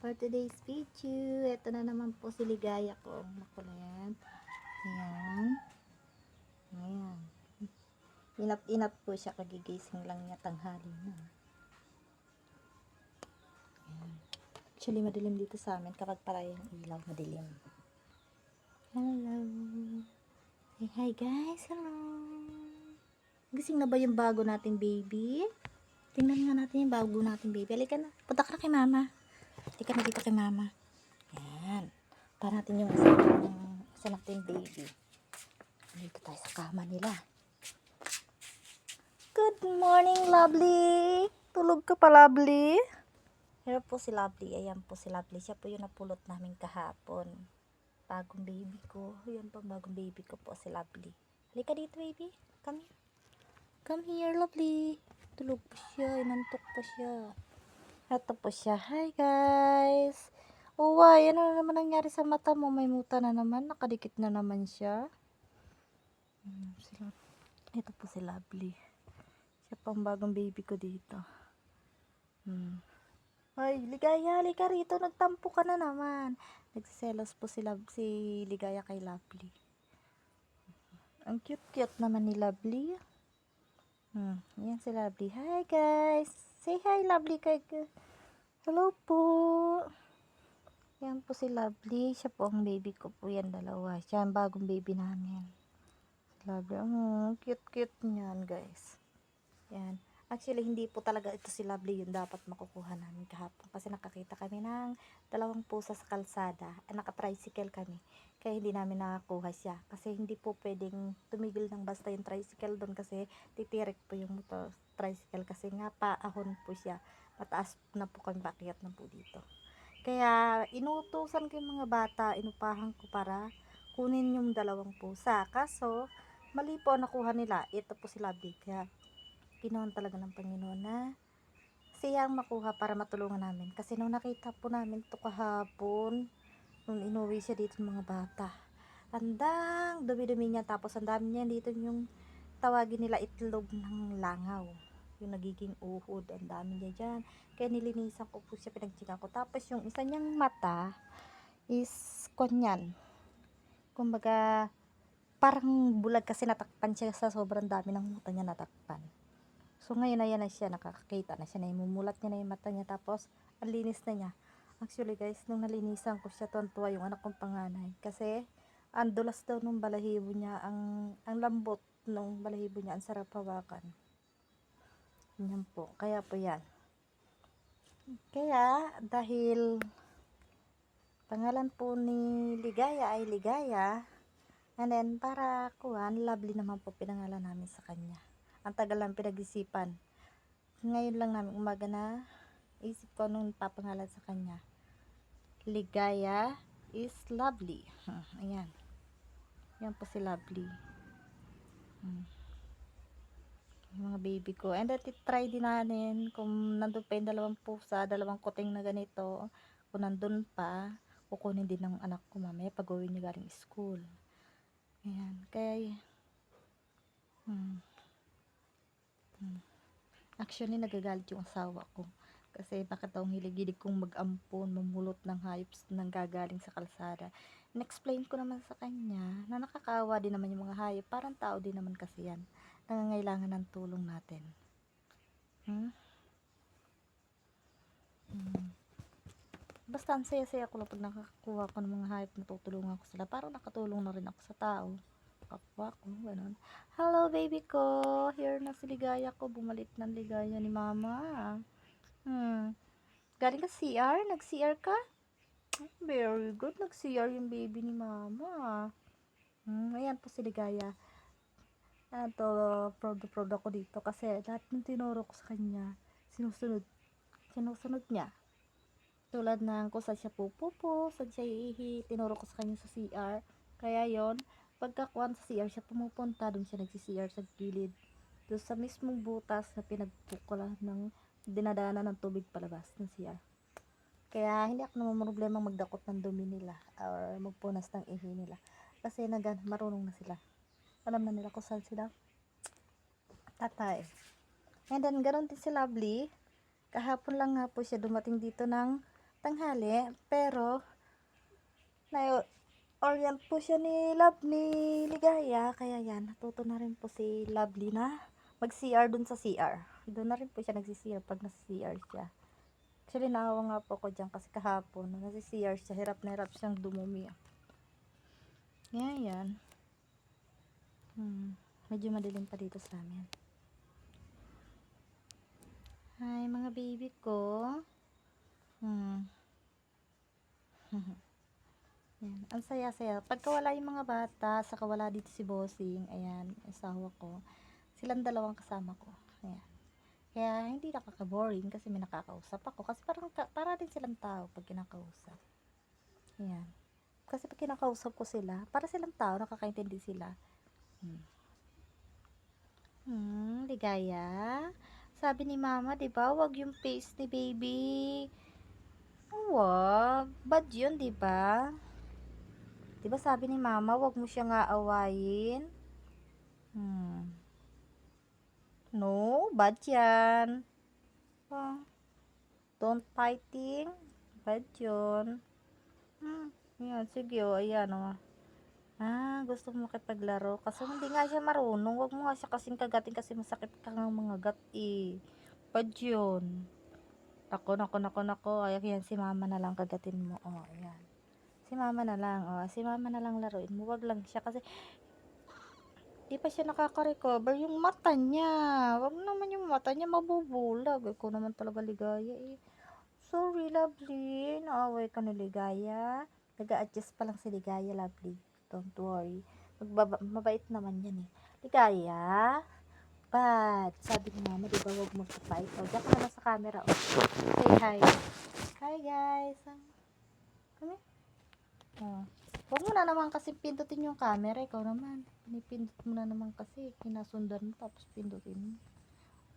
for today's video. Ito na naman po si Ligaya ko. Makulit. Ayan. Ayan. Inat-inat po siya. Kagigising lang niya tanghali na. Ayan. Actually, madilim dito sa amin. Kapag para yung ilaw, madilim. Hello. Say hi guys. Hello. Gising na ba yung bago nating baby? Tingnan nga natin yung bago nating baby. Halika na. Punta ka na kay mama. Halika na dito kay mama. Ayan. Para natin yung isa natin baby. Dito tayo sa kama nila. Good morning, Lovely. Tulog ka pa, Lovely. Here po si Lovely. Ayan po si Lovely. Siya po yung napulot namin kahapon. Bagong baby ko. Ayan po bagong baby ko po si Lovely. Halika dito, baby. Come here. Come here, Lovely. Tulog pa siya. Inantok pa siya. Ito po siya. Hi, guys. Oh, why? Ano na naman nangyari sa mata mo? May muta na naman. Nakadikit na naman siya. Ito po si Lovely. Siya po ang bagong baby ko dito. Ay, Ligaya, halika rito. Nagtampo ka na naman. Nagsiselos po si Ligaya kay Lovely. Ang cute-cute naman ni Lovely. Yan si Lovely. Hi, guys. Say hi, Lovely. Hello po. Yan po si Lovely. Siya po ang baby ko po. Yan dalawa. Siya ang bagong baby namin. Lovely. Cute-cute niyan, guys. Yan. Actually, hindi po talaga ito si Lovely yung dapat makukuha namin kahapon. Kasi nakakita kami ng dalawang pusa sa kalsada. Naka-tricycle kami. Kaya hindi namin nakakuha siya. Kasi hindi po pwedeng tumigil ng basta yung tricycle doon. Kasi titirik po yung motor tricycle. Kasi nga paahon po siya. Mataas na po kami pakyat na po dito. Kaya inutusan ko yung mga bata. Inupahan ko para kunin yung dalawang pusa. Kaso mali po ang nakuha nila. Ito po si Lovely. Kaya ginawan talaga ng Panginoon na siyang makuha para matulungan namin. Kasi nung nakita po namin ito kahapon, nung inuwi siya dito ng mga bata, andang dumi-dumi niya. Tapos ang dami niya dito yung tawagin nila itlog ng langaw. Yung nagiging uhod. Ang dami niya dyan. Kaya nilinisan ko po siya, pinagtsikan ko. Tapos yung isa niyang mata is konyan. Kumbaga, parang bulag kasi natakpan siya sa sobrang dami ng mata niya natakpan. So ngayon ayan na siya, nakakakita na siya, naimumulat niya na yung mata niya, tapos ang linis na niya. Actually guys, nung nalinisan ko siya, tuwan-tuwa yung anak kong panganay. Kasi ang dulas daw nung balahibo niya, ang lambot nung balahibo niya, ang sarap hawakan. Yan po, kaya po yan. Kaya dahil pangalan po ni Ligaya ay Ligaya, and then para kuhan, Lovely naman po pinangalan namin sa kanya. Ang tagal lang pinag-isipan. Ngayon lang namin umaga na isip ko nung papangalan sa kanya. Ligaya is Lovely. Ayan. Yan po si Lovely. Yung mga baby ko. And that try din natin kung nandun pa yung dalawang pusa, dalawang kuting na ganito. Kung nandun pa, kukunin din ng anak ko mamaya pag uwi niya galing school. Ayan. Kaya actually, nagagalit yung asawa ko. Kasi bakit daw hilig-hilig kong mag-ampon, mamulot ng hayop nang gagaling sa kalsada. In-explain ko naman sa kanya na nakakaawa din naman yung mga hayop. Parang tao din naman kasi yan. Nangangailangan ng tulong natin. Basta ang saya-saya ko lang pag nakakuha ko ng mga hayop, natutulungan ko sila. Parang nakatulong na rin ako sa tao. Kapwa ko, ganun. Hello, baby ko. Here na si Ligaya ko. Bumalik ng Ligaya ni mama. Galing ka CR? Nag-CR ka? Very good. Nag-CR yung baby ni mama. Ayan po si Ligaya. Proud ako dito. Kasi lahat ng tinuro ko sa kanya, sinusunod niya. Tulad ng kung saan siya pupupo, saan siya iihi, tinuro ko sa kanya sa CR. Kaya yon, pagkakuan sa CR siya pumupunta, doon siya nagsi-CR sa gilid. Doon sa mismong butas na pinagpukulan ng dinadaanan ng tubig palabas ng CR. Kaya hindi ako naman problema magdakot ng dumi nila or magpunas ng ihi nila. Kasi marunong na sila. Alam na nila kung saan sila tatay. And then, ganoon din si Lovely. Kahapon lang nga po siya dumating dito ng tanghali. Pero, na-orient po siya ni Ligaya. Kaya yan, natuto na rin po si Lovely na mag-CR dun sa CR. Doon na rin po siya nagsi-CR pag nasa-CR siya. Actually, naawa nga po ko dyan kasi kahapon, nasa-CR siya, hirap na hirap siyang dumumi. Yan. Medyo madilim pa dito sa amin. Hi, mga baby ko. Yan. Ang saya-saya. Pagka wala yung mga bata, saka wala dito si Bossing, ayan, asawa ko, silang dalawang kasama ko. Ayan. Kaya hindi nakaka-boring kasi may nakakausap ako. Kasi para din silang tao pag kinakausap. Ayan. Kasi pag kinakausap ko sila, para silang tao, nakakaintindi sila. Ligaya. Sabi ni mama, 'di ba, wag yung face ni baby. Wag. Bad yun, 'di ba? 'Di ba sabi ni mama, wag mo siyang aawayin. No, bad yan. Don't fighting. Bad yun. Yan, sige o, ayan o. Gusto mo makipaglaro. Kasi hindi nga siya marunong. Wag mo nga siya kasing kagatin kasi masakit ka ng mga gat eh. Bad yun. Nako. Ayan, si mama na lang kagatin mo. O, ayan. Si mama na lang. O, si mama na lang laruin mo. Wag lang siya kasi di pa siya nakaka-recover yung mata niya. Wag naman yung mata niya mabubulag. Ikaw naman talaga, Ligaya eh. Sorry, Lovely. Naaway ka na, Ligaya. Nag-a-adjust pa lang si Ligaya, Lovely. Don't worry. Mabait naman yan eh. Ligaya. Bad. Sabi ni mama, diba wag mag-fight. O, diyan ka naman sa camera. O. Say hi. Hi, guys. Kami? O. Huwag mo na naman kasi pindutin yung camera. Ikaw naman. Pinipindot mo na naman kasi. Kinasundan mo tapos pindutin mo.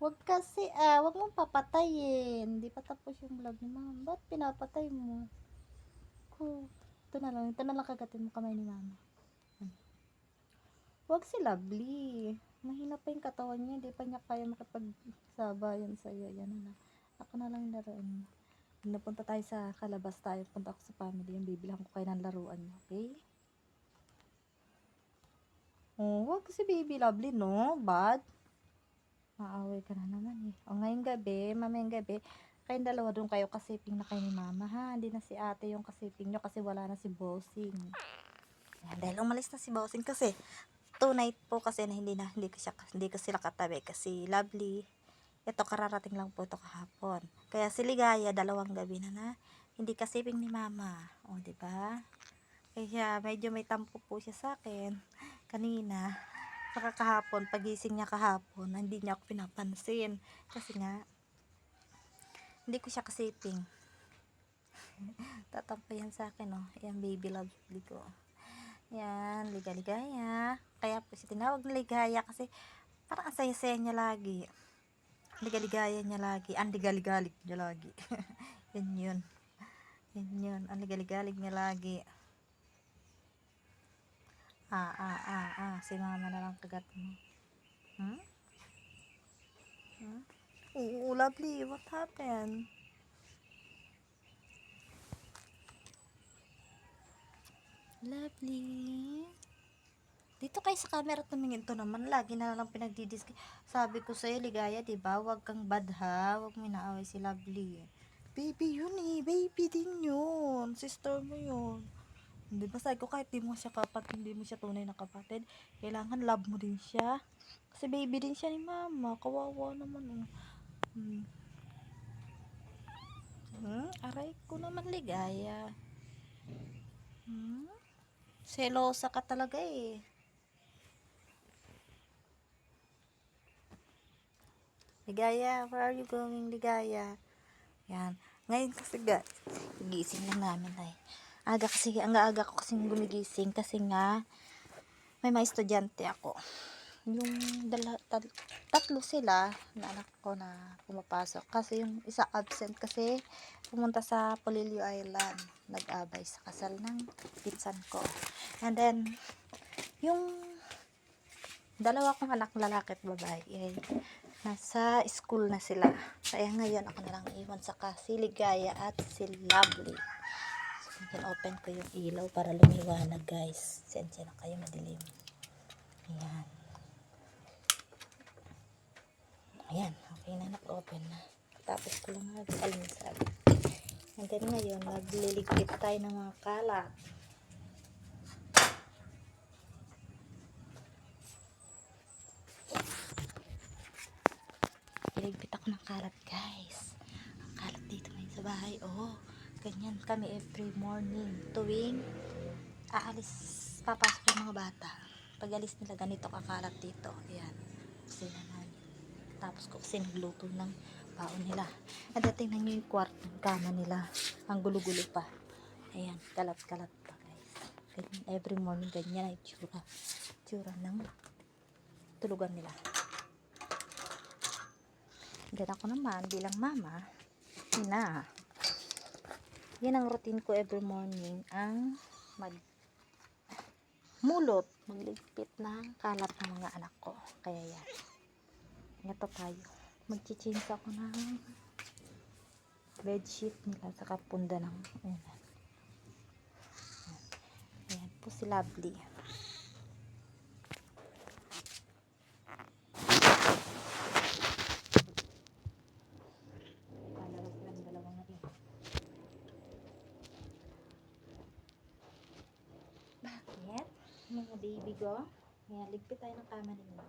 Huwag kasi, huwag mong papatayin. Hindi pa tapos yung vlog ni mama. Ba't pinapatay mo? Ito na lang kagatin mo kamay ni mama. Huwag si Lovely. Mahina pa yung katawan niya. Hindi pa niya kaya makipagsabayan sa'yo. Yan na. Ako na lang yung laruan mo. Napunta tayo sa kalabas tayo. Punta ako sa family. Yung bibilang ko kayo ng laruan niyo. Okay? Huwag si baby Lovely, no? Bad. Maaway ka na naman eh. Ngayong gabi, mamayang gabi, kayong dalawa doon kayo kasiping na kayo ni mama, ha? Hindi na si ate yung kasiping nyo kasi wala na si Bossing. Yan, dahil umalis na si Bossing kasi tonight po kasi na hindi ko sila katabi kasi Lovely. Ito kararating lang po ito kahapon. Kaya si Ligaya dalawang gabi na hindi kasiping ni mama. O, di ba? Kaya medyo may tampo po siya sa akin kanina. Saka kahapon, pagising niya kahapon, hindi niya ako pinapansin. Kasi nga, hindi ko siya kasiping. Tatampo yan sa akin, oh. Yan, baby Lovely ko. Yan, Ligaya. Kaya po siya tinawag na Ligaya kasi parang ang saya-saya niya lagi. Ligaligaya niya lagi. Ang ligaligalig niya lagi. Yan yun. Ang ligaligalig niya lagi. Si mama na lang kagat mo. Oo, Lovely. What happened? Lovely. Dito kayo sa camera tumingin, to naman. Lagi na lang pinagdidisk. Sabi ko sa'yo, Ligaya, diba? Huwag kang bad ha. Huwag mo inaaway si Lovely. Baby yun eh. Baby din yun. Sister mo yun. Diba sabi ko kahit di mo siya kapatid, hindi mo siya tunay na kapatid, kailangan love mo din siya. Kasi baby din siya ni mama. Kawawa naman Aray ko naman, Ligaya. Selosa ka talaga eh. Ligaya, where are you going, Ligaya? Yan. Ngayon kasi gising lang namin ay. Ang aga ko kasi gumigising kasi nga may mga estudyante ako. Yung tatlo sila na anak ko na pumapasok. Kasi yung isa absent kasi pumunta sa Polillo Island. Nag-abay sa kasal ng pinsan ko. And then, yung dalawa kong anak lalaki at babae Nasa school na sila. Kaya ngayon ako na lang iwan sa si Ligaya at si Lovely. So, open ko yung ilaw para lumiwanag, guys. Sensya na kayo, madilim. Ayan. Ayan, okay na, nag-open na. Tapos ko lang nag-almusal. And then ngayon, nagliligpit tayo ng mga kalat. Liligpit ako ng kalat, guys. Ang kalat dito ngayon sa bahay. Oh, ganyan kami every morning. Tuwing aalis, papasok yung mga bata. Pag alis nila, ganito kakalat dito. Ayan, sila namin. Tapos ko kasi nagluto ng baon nila. At tingnan nyo yung kwarto ng kama nila. Ang gulo-gulo pa. Ayan, kalat-kalat pa, guys. Ganyan, every morning ganyan ay tsura ng tulugan nila. Then ako naman bilang mama, yan ang routine ko every morning, ang magligpit ng kalat ng mga anak ko. Kaya yan, ito tayo, magchichange ako ng bedsheet nila sa kapunda ng ayan po si Lovely. Bakit? Mga baby ko, ayan, ligpit tayo ng kama nila.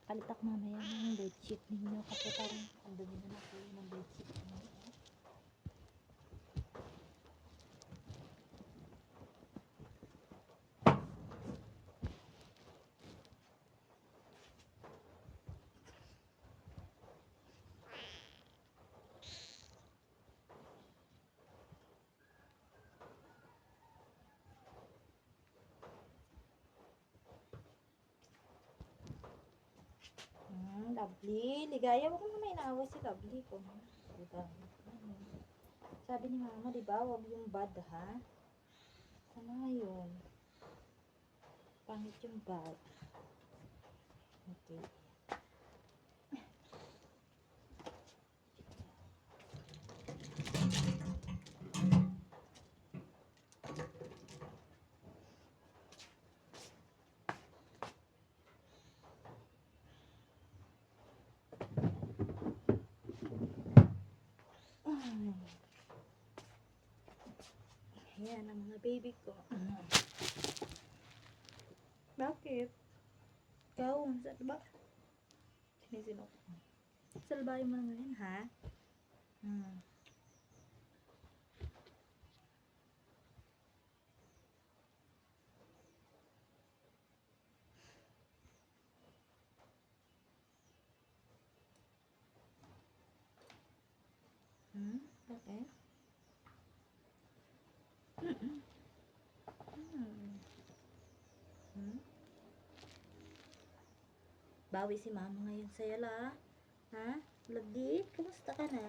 Palit ako mamaya ng bedsheet ninyo kasi parang ang dumi na ako ng bedsheet ninyo. Lovely, Ligaya, wag mo naman inaaway si Lovely ko. Diba? Sabi ni mama, diba, wag yung bad, ha? Sana yun. Pangit yung bad. Okay. Ayan ang mga baby ko. Bakit? Ikaw, saan ba? Sinisinok. Salbahin mo na ngayon, ha? Bakit? Bawi si mama ngayon sa'yo, la. Ha? Lovely, kumusta ka na?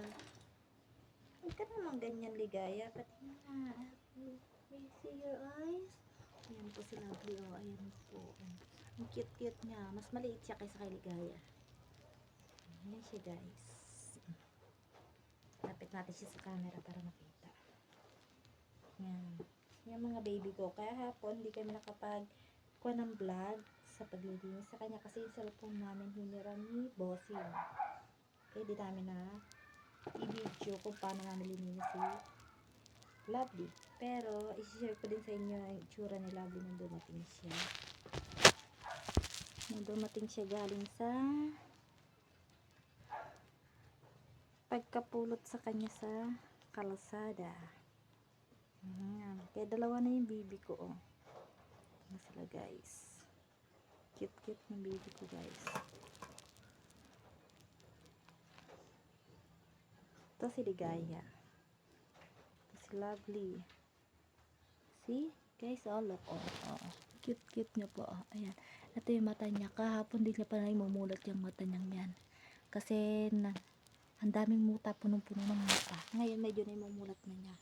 Huwag ka naman ganyan, Ligaya. Pati na. May see your eyes? Ayan po si Lovely, oh. Ayan po. Ang cute-cute niya. Mas maliit siya kaysa kay Ligaya. Ayan siya, guys. Lapit natin siya sa camera para makita. Ayan. Yung mga baby ko. Kaya hapon, hindi kami nakapag-kuha ng vlog sa paglilinis sa kanya kasi yung cellphone namin hiniram ni Bossing. Kaya di namin na i-video kung paano namin lininis si Lovely. Pero, isi-share ko din sa inyo ang itsura ni Lovely nung dumating siya. Nung dumating siya galing sa pagkapulot sa kanya sa kalsada. Kaya dalawa na yung baby ko, oh. Ano sila, guys. Cute ng baby ko, guys. Ito si Ligaya. Ito si Lovely. See? Guys, oh, look. Oh. Cute niya po. Oh. Ayan. Ito yung mata niya. Kahapon din niya pa namumulat yung mata niyang yan. Kasi ang daming muta, punong-puno ng mata. Ngayon medyo namumulat na niya.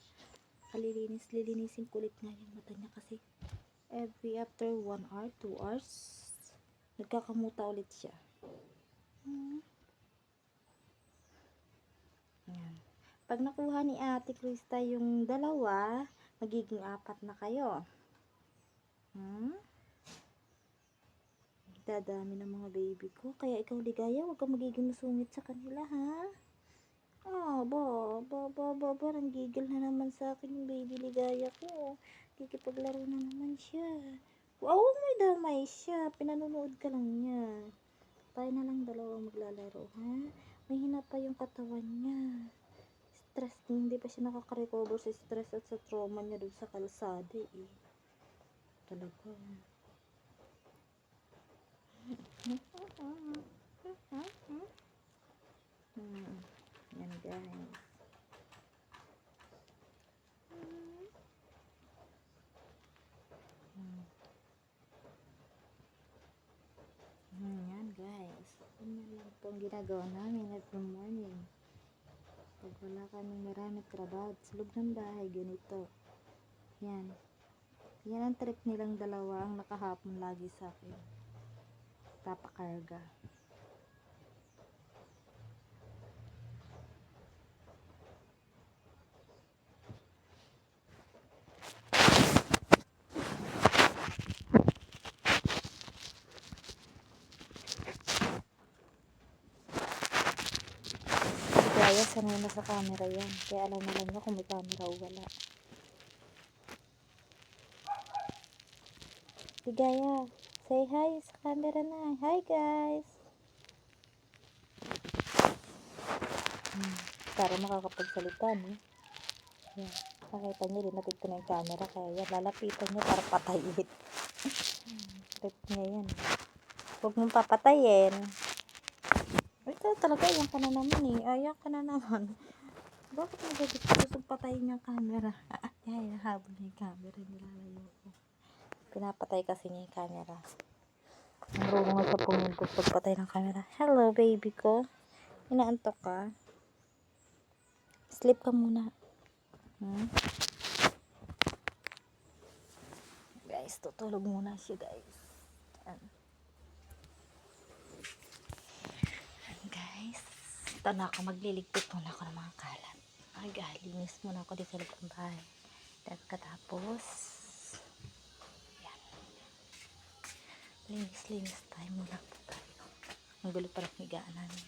Lilinisin kulit nga yung mata niya kasi every after 1 hour, 2 hours, nagkakamuta ulit siya. Ayan. Pag nakuha ni Ate Krista yung dalawa, magiging 4 na kayo. Dadami ng mga baby ko. Kaya ikaw, Ligaya, huwag kang magiging masungit sa kanila, ha? Nanggigil na naman sa akin yung baby Ligaya ko. Kikipaglaro na naman siya. Wow, may damay siya. Pinanonood ka lang niya. Tayo na lang dalawa maglalaro, ha? May hina pa yung katawan niya. Stress, hindi pa siya nakaka-recover sa stress at sa trauma niya doon sa kalsada, eh. Talaga. Yan, guys. Yan, guys. Yan lang po ang ginagawa namin every morning. Pag wala kaming maraming trabaho sa loob ng bahay, ganito. Yan. Yan ang trip nilang dalawa ang nakahapon lagi sa akin. Papakarga. Kaya sanay na sa camera yan. Kaya alam na lang niya kung may camera o wala. Ligaya, say hi sa camera na. Hi, guys! Para makakapagsalita, no? Yan. Nakita niyo, linapit ko na yung camera. Kaya yan, lalapitan niyo para patayin. Trip niya yan. Huwag mong papatayin. Ito talaga, ayan ka na naman eh. Ayan ka na naman. Bakit gusto patayin yung camera? Ay, nahabol na yung camera. Nilalayo ko. Pinapatay kasi niya yung camera. Marunong nga sa pumindot pagpatay ng camera. Hello, baby ko. Inaantok ka? Sleep ka muna. Guys, tutulog muna siya, guys. Guys, ito na ako. Magliligpit muna ako ng mga kalat. Ay, linis muna ako dito sa loob ng bahay. Katapos, yan. Linis tayo muna po tayo. Ang gulo pa lang higaan namin.